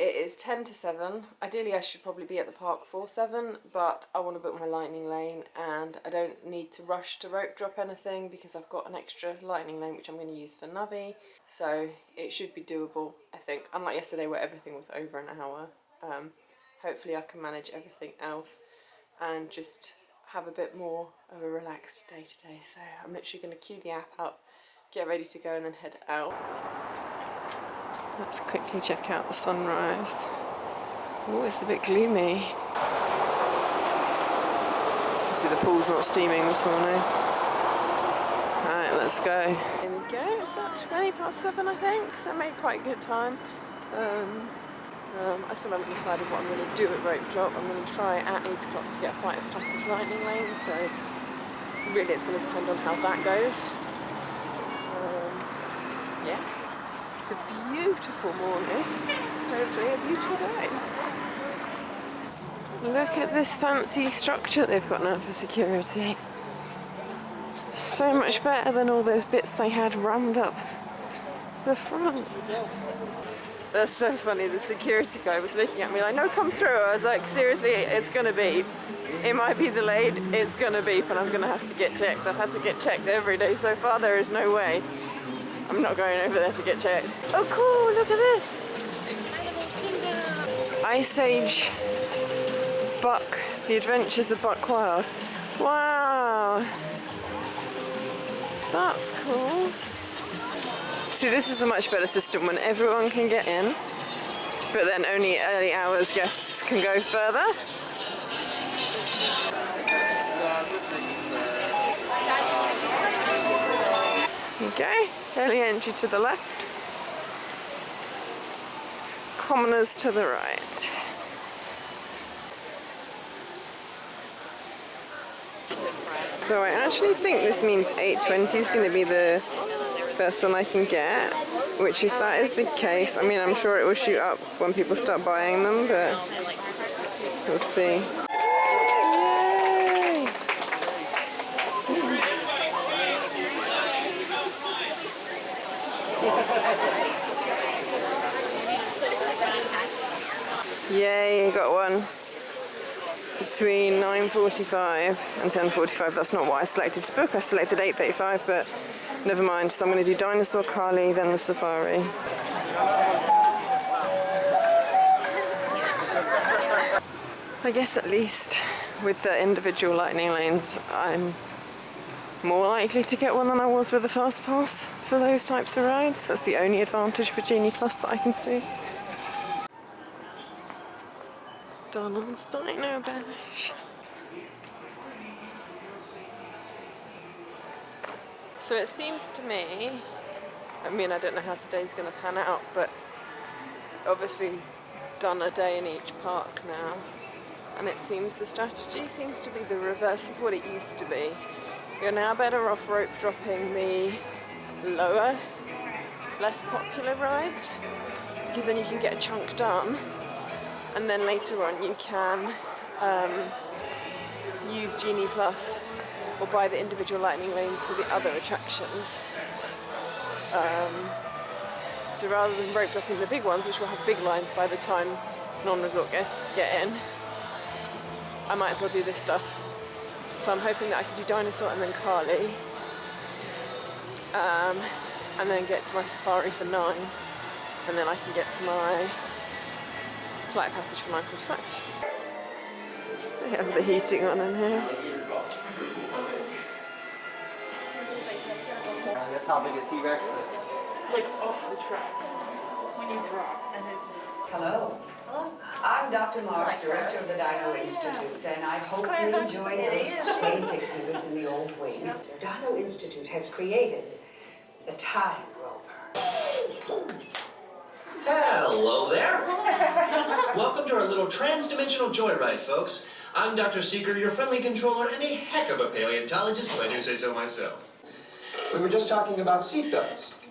it is 10 to 7. Ideally I should probably be at the park for 7, but I want to book my lightning lane and I don't need to rush to rope drop anything because I've got an extra lightning lane which I'm going to use for Navi, so it should be doable, I think, unlike yesterday where everything was over an hour. Hopefully I can manage everything else and just have a bit more of a relaxed day today. So I'm literally going to queue the app up, get ready to go and then head out. Let's quickly check out the sunrise. Oh, it's a bit gloomy. You see the pool's not steaming this morning. Alright, let's go. Here we go, it's about 20 past 7 I think, so I made quite a good time. I still haven't decided what I'm going to do at rope drop. I'm going to try at 8 o'clock to get a flight of passage lightning lane, so really it's going to depend on how that goes. Yeah, it's a beautiful morning, hopefully a beautiful day. Look at this fancy structure they've got now for security. So much better than all those bits they had rammed up the front. That's so funny, the security guy was looking at me like, no, come through. I was like, seriously, it's gonna beep. It might be delayed, it's gonna beep and I'm gonna have to get checked. I've had to get checked every day so far, there is no way I'm not going over there to get checked. Oh cool, look at this. Ice Age Buck, The Adventures of Buck Wild. Wow, that's cool. See, this is a much better system when everyone can get in, but then only early hours guests can go further. Okay, early entry to the left, commoners to the right. So I actually think this means 8:20 is going to be the first one I can get, which if that is the case, I mean I'm sure it will shoot up when people start buying them, but we'll see. Yay, I got one between 9:45 and 10:45. That's not what I selected to book. I selected 8:35, but never mind. So I'm going to do Dinosaur, Carly, then the Safari. I guess at least with the individual lightning lanes, I'm more likely to get one than I was with the Fast Pass for those types of rides. That's the only advantage for Genie Plus that I can see. Donald's Dino Bash. So it seems to me, I mean I don't know how today's going to pan out, but obviously done a day in each park now, and it seems the strategy seems to be the reverse of what it used to be. You're now better off rope dropping the lower, less popular rides, because then you can get a chunk done, and then later on you can use Genie Plus or buy the individual lightning lanes for the other attractions. So rather than rope dropping the big ones, which will have big lines by the time non-resort guests get in, I might as well do this stuff. So I'm hoping that I can do Dinosaur and then Carly, and then get to my Safari for 9, and then I can get to my flight passage for 9:45. They have the heating on in here. That's how big a T-Rex is. Like off the track when you drop and then. Hello. Hello. I'm Dr. Marsh, director of the Dino Institute, and I hope you enjoyed those quaint exhibits in the old wing. The Dino Institute has created the Time Rover. Hello there. Welcome to our little trans-dimensional joyride, folks. I'm Dr. Seeker, your friendly controller, and a heck of a paleontologist, if I do say so myself. We were just talking about seatbelts.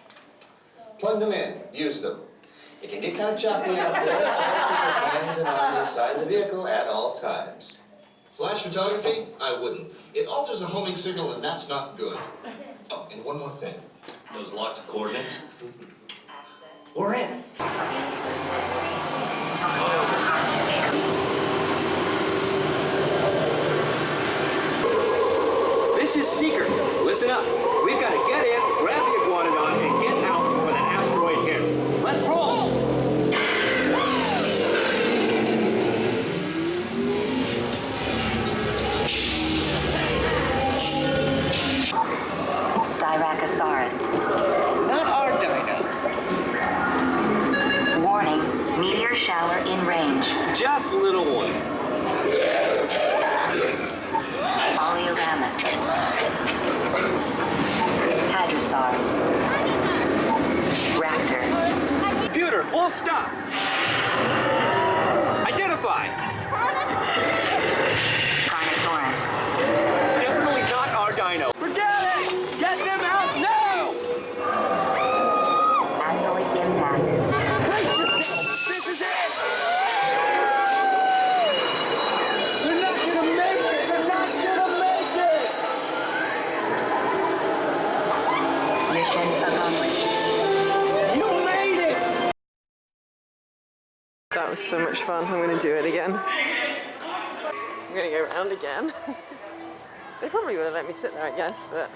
Plug them in, use them. It can get kind of choppy out there, so keep your hands and arms aside the vehicle at all times. Flash photography? I wouldn't. It alters the homing signal, and that's not good. Oh, and one more thing. Those locked coordinates? We're in. Listen up. We've got to get in, grab the iguanodon, and get out before that asteroid hits. Let's roll! Styracosaurus. Not our dino. Warning, meteor shower in range. Just little one. Oleoramus. Hadrosaur. Raptor. Computer, full stop. Identify. Carnotaurus. Definitely not our dino. Forget it! Get them out now! Asteroid impact. This is it! They're not gonna make it! They're not gonna make it! Mission accomplished. You made it! That was so much fun. I'm going to do it again. I'm going to go around again. They probably would have let me sit there, I guess, but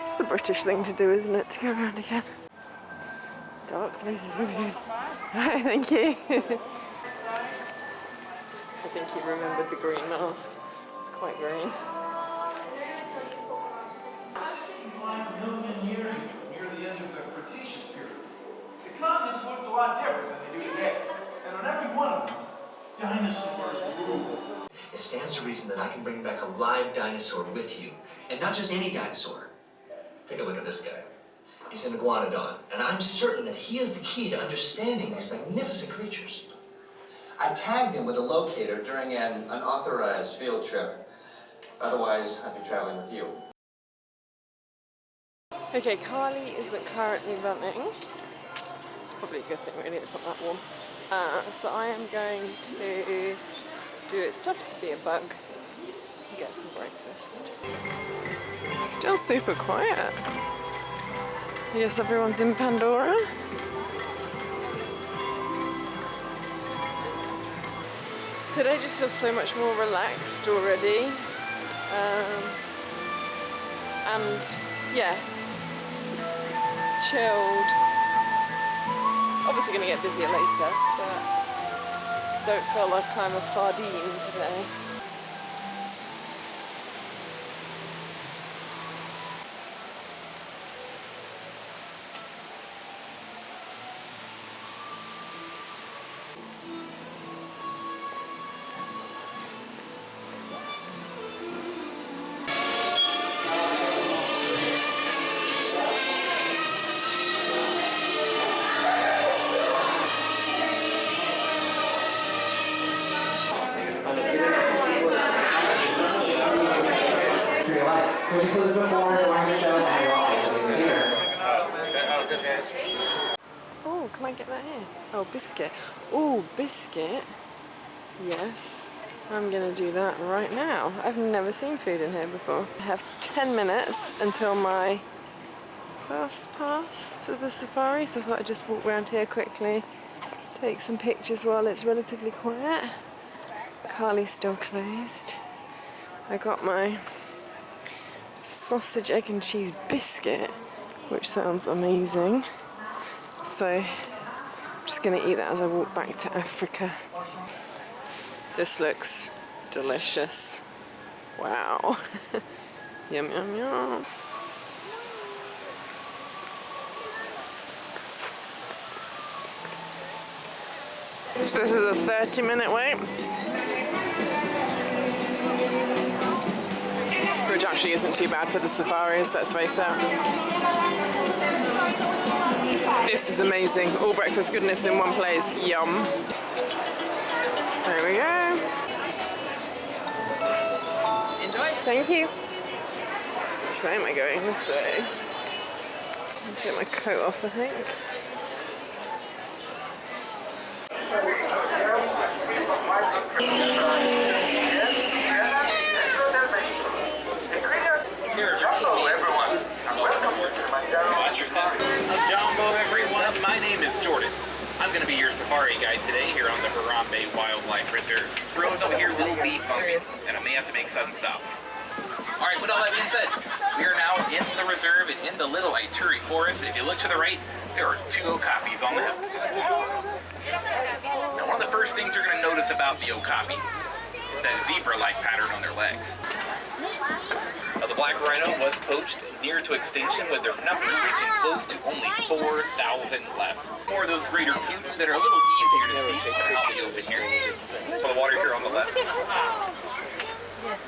it's the British thing to do, isn't it? To go around again. Dark places is good. Thank you. I think he remembered the green mask. It's quite green. 65 million years ago, near the end of the Cretaceous period, the continents looked a lot different than they do today. And on every one of them, dinosaurs ruled. It stands to reason that I can bring back a live dinosaur with you. And not just any dinosaur. Take a look at this guy. He's an iguanodon, and I'm certain that he is the key to understanding these magnificent creatures. I tagged him with a locator during an unauthorized field trip. Otherwise, I'd be traveling with you. Okay, Carly isn't currently running. It's probably a good thing, really, it's not that warm. So I am going to do It's Tough to Be a Bug and get some breakfast. Still super quiet. Yes, everyone's in Pandora. Today just feels so much more relaxed already. And yeah, chilled. It's obviously going to get busier later, but don't feel like I'm a sardine today. Oh, can I get that here? Oh, biscuit. Oh, biscuit. Yes, I'm gonna do that right now. I've never seen food in here before. I have 10 minutes until my first pass for the safari, so I thought I'd just walk around here quickly, take some pictures while it's relatively quiet. Carly's still closed. I got my sausage, egg and cheese biscuit, which sounds amazing. So I'm just gonna eat that as I walk back to Africa. This looks delicious. Wow. Yum, yum, yum. So this is a 30-minute wait. Which actually isn't too bad for the safaris, let's face it. This is amazing. All breakfast goodness in one place. Yum. There we go. Enjoy. Thank you. Which way am I going? This way. I'll take my coat off, I think. Jumbo, everyone, and welcome to Kilimanjaro. Watch your step. Jumbo, everyone. My name is Jordan. I'm going to be your safari guide today here on the Harambe Wildlife Reserve. Roads out here will be bumpy, and I may have to make sudden stops. Alright, with all that being said, we are now in the reserve and in the Little Ituri Forest. And if you look to the right, there are 2 okapis on the hill. Now, one of the first things you're going to notice about the okapi is that zebra-like pattern on their legs. Now, the black rhino was poached near to extinction, with their numbers reaching close to only 4,000 left. More of those greater coots that are a little easier to see out in the open here. So the water here on the left.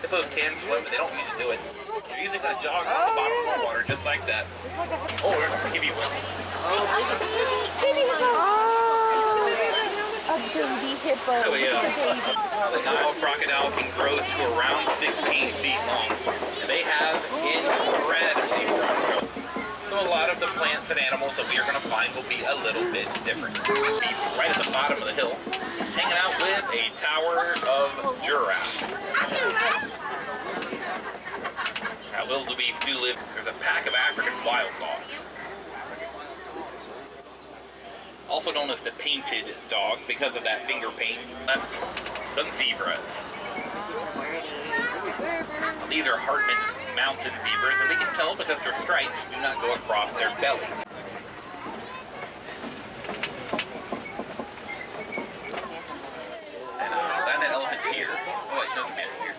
Hippos can swim, but they don't usually do it. They're usually going to jog on the bottom of the water just like that. Oh, there's a baby one. A baby hippo. Oh yeah. The Nile crocodile can grow to around 16 feet long. And they have incredibly strong growth. So a lot of the plants and animals that we are going to find will be a little bit different. He's right at the bottom of the hill, hanging out with a tower of giraffe. Now, wildebeest do live. There's a pack of African wild dogs, also known as the painted dog because of that finger paint. Left, some zebras. Now, these are Hartman's mountain zebras, and we can tell because their stripes do not go across their belly. And that elephant's here. Oh wait, no, the mandrill here.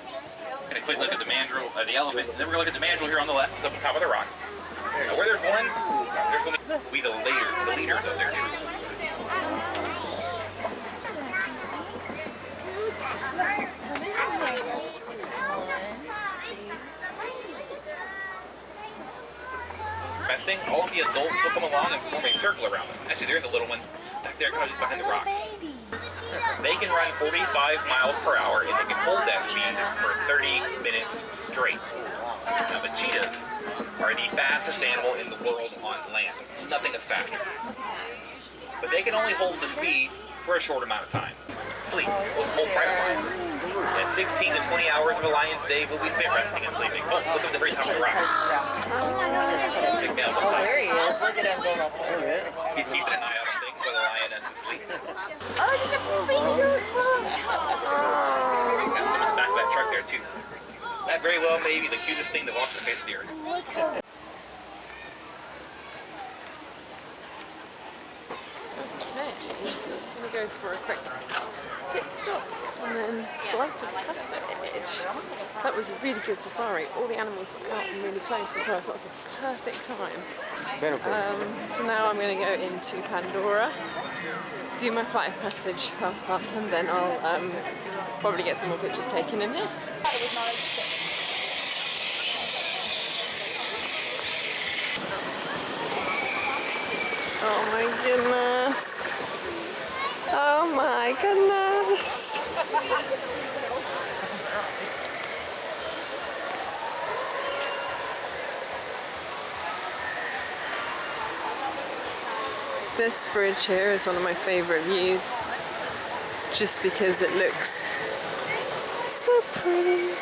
Gonna quick look at the mandrill, the elephant, and then we're gonna look at the mandrill here on the left. It's up on top of the rock. Now, where there's one, there's going to be the leaders of their troop. Resting, all of the adults will come along and form a circle around them. Actually, there's a little one back there, kind of just behind the rocks. They can run 45 miles per hour, and they can hold that speed for 30 minutes straight. Now, the cheetahs are the fastest animal in the world on land. Nothing is faster. But they can only hold the speed for a short amount of time. Sleep. Hold private lions. At 16 to 20 hours of a lion's day will be spent resting and sleeping. Oh, look at the very top of the rock. Big males up top. There he is. Look at him go up there. He's keeping an eye on things while the lioness is asleep. Oh, there's a baby. Got some in the back of that truck there, too. That very well may be the cutest thing that walks the face of the earth. Okay, I'm going to go for a quick pit stop and then flight of passage. That was a really good safari. All the animals were out and really close as well, so that's a perfect time. So now I'm going to go into Pandora, do my flight of passage, fast pass, and then I'll probably get some more pictures taken in here. Oh my goodness. Oh my goodness. This bridge here is one of my favourite views, just because it looks so pretty.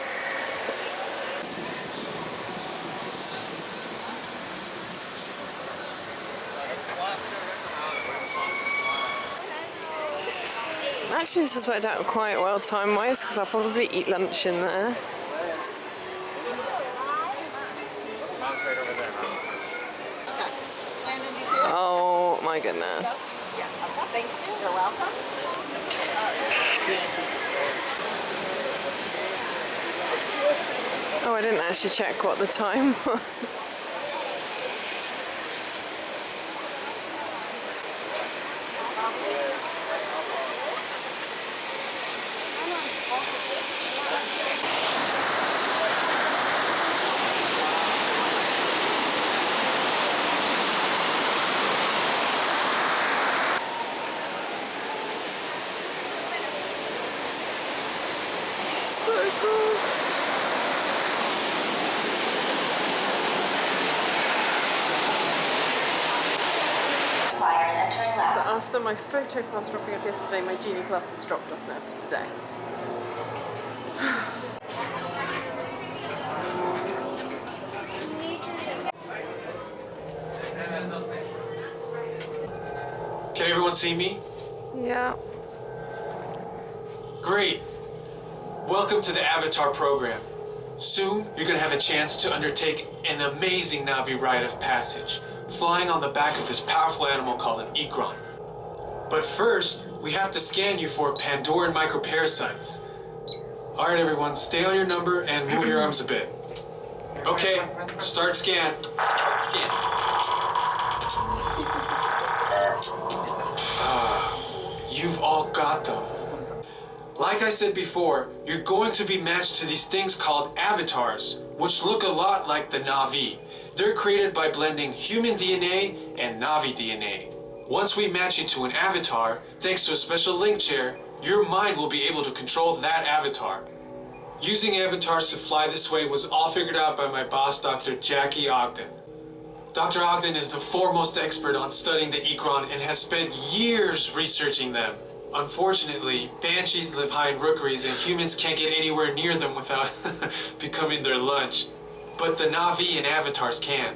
Actually, this has worked out quite well time-wise because I'll probably eat lunch in there. Oh my goodness. Yes. Thank you. You're welcome. Oh, I didn't actually check what the time was. So cool. Flyers entering So left. after my photo pass dropping off yesterday, my Genie Plus has dropped off now for today. Can everyone see me? Yeah. Great. Welcome to the Avatar program. Soon, you're gonna have a chance to undertake an amazing Navi rite of passage, flying on the back of this powerful animal called an Ikron. But first, we have to scan you for Pandoran microparasites. Alright everyone, stay on your number and move your arms a bit. Okay, start scan. Scan. You've all got them. Like I said before, you're going to be matched to these things called avatars, which look a lot like the Navi. They're created by blending human DNA and Navi DNA. Once we match you to an avatar, thanks to a special link chair, your mind will be able to control that avatar. Using avatars to fly this way was all figured out by my boss, Dr. Jackie Ogden. Dr. Ogden is the foremost expert on studying the Ikron and has spent years researching them. Unfortunately, banshees live high in rookeries and humans can't get anywhere near them without becoming their lunch. But the Navi and avatars can.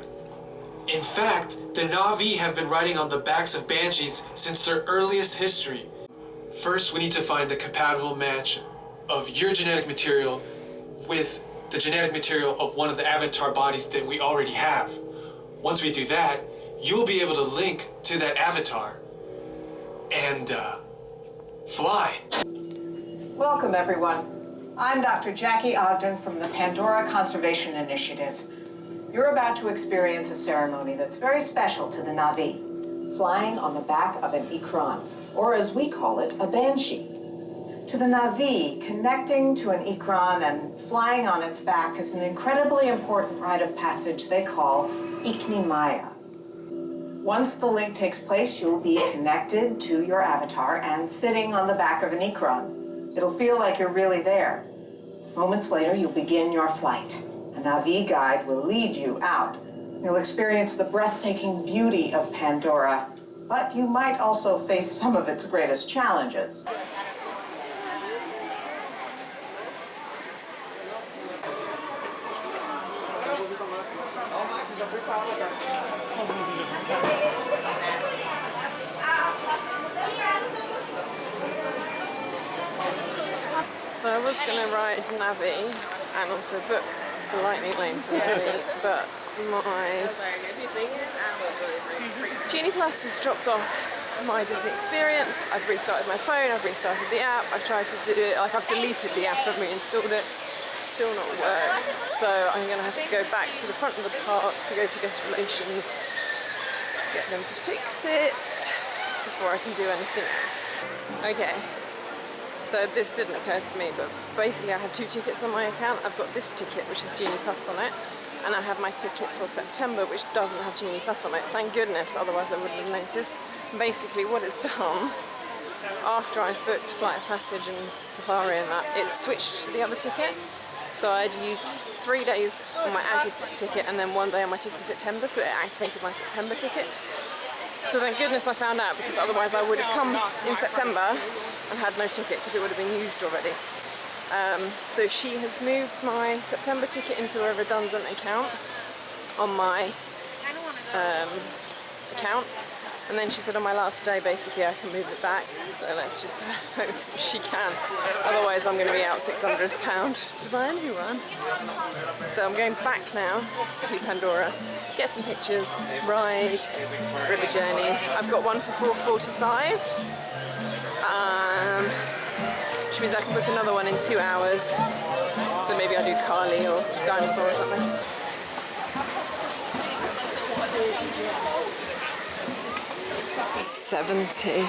In fact, the Navi have been riding on the backs of banshees since their earliest history. First, we need to find the compatible match of your genetic material with the genetic material of one of the avatar bodies that we already have. Once we do that, you'll be able to link to that avatar and fly. Welcome, everyone. I'm Dr. Jackie Ogden from the Pandora Conservation Initiative. You're about to experience a ceremony that's very special to the Navi, flying on the back of an Ikron, or as we call it, a banshee. To the Navi, connecting to an Ikron and flying on its back is an incredibly important rite of passage they call Ikni-Maya. Once the link takes place, you'll be connected to your avatar and sitting on the back of an Ikron. It'll feel like you're really there. Moments later, you'll begin your flight. A Navi guide will lead you out. You'll experience the breathtaking beauty of Pandora, but you might also face some of its greatest challenges. So I was going to ride Navi and also book the lightning lane for Navi, but my Genie Plus has dropped off my Disney experience. I've restarted my phone, I've restarted the app, I've tried to do it, like I've deleted the app and reinstalled it, still not worked. So I'm going to have to go back to the front of the park to go to guest relations to get them to fix it before I can do anything else. Okay. So this didn't occur to me, but basically I have 2 tickets on my account. I've got this ticket, which has Genie Plus on it, and I have my ticket for September, which doesn't have Genie Plus on it. Thank goodness, otherwise I wouldn't have noticed. Basically what it's done, after I've booked Flight of Passage and Safari and that, it's switched to the other ticket. So I'd used 3 days on my actual ticket and then 1 day on my ticket for September, so it activated my September ticket. So thank goodness I found out, because otherwise I would have come in September and had no ticket because it would have been used already. So she has moved my September ticket into a redundant account on my account, and then she said on my last day basically I can move it back, so let's just hope that she can, otherwise I'm going to be out £600 to buy a new one. So I'm going back now to Pandora, get some pictures, ride, river journey. I've got one for 4:45. Which means I can book another one in 2 hours. So maybe I'll do Carly or Dinosaur or something. $70.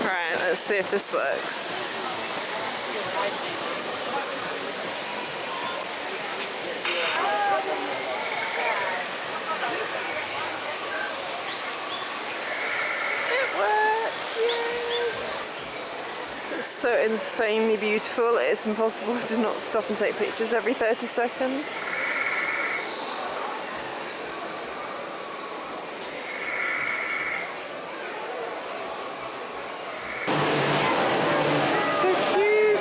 Right, let's see if this works. It's so insanely beautiful, it's impossible to not stop and take pictures every 30 seconds. So cute!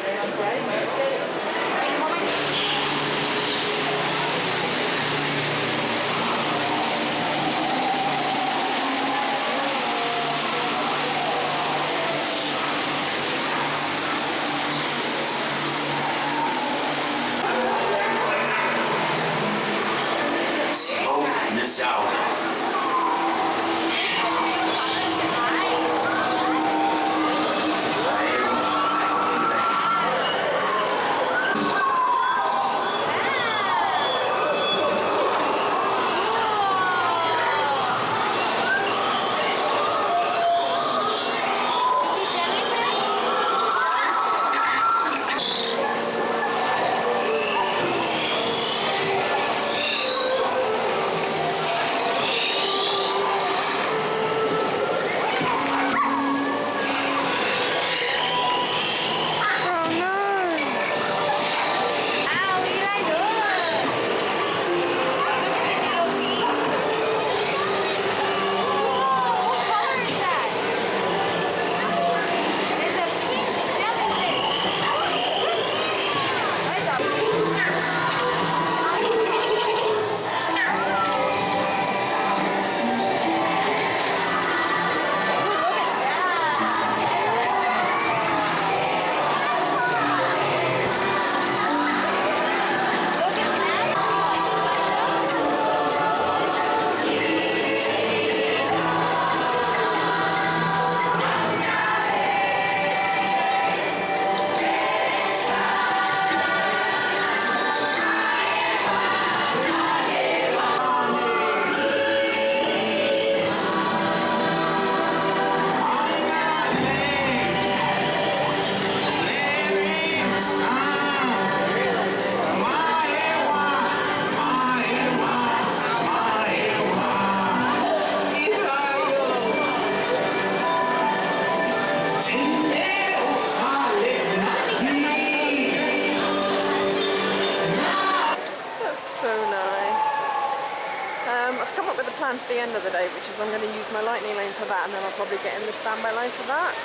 the end of the day, which is I'm going to use my lightning lane for that, and then I'll probably get in the standby line for that.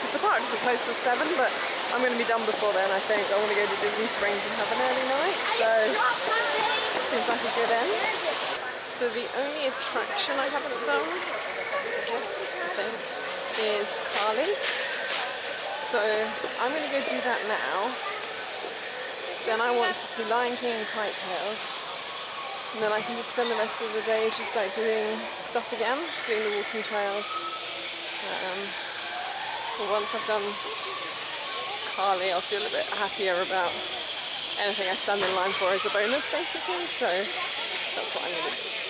Because the park doesn't close till 7, but I'm going to be done before then, I think. I want to go to Disney Springs and have an early night, so seems like a good end. So the only attraction I haven't done, I think, is Carly. So I'm going to go do that now. Then I want to see Lion King and Kite Tales. And then I can just spend the rest of the day just like doing stuff again, doing the walking trails. But once I've done Carly, I'll feel a bit happier about anything I stand in line for as a bonus, basically. So that's what I'm going to do.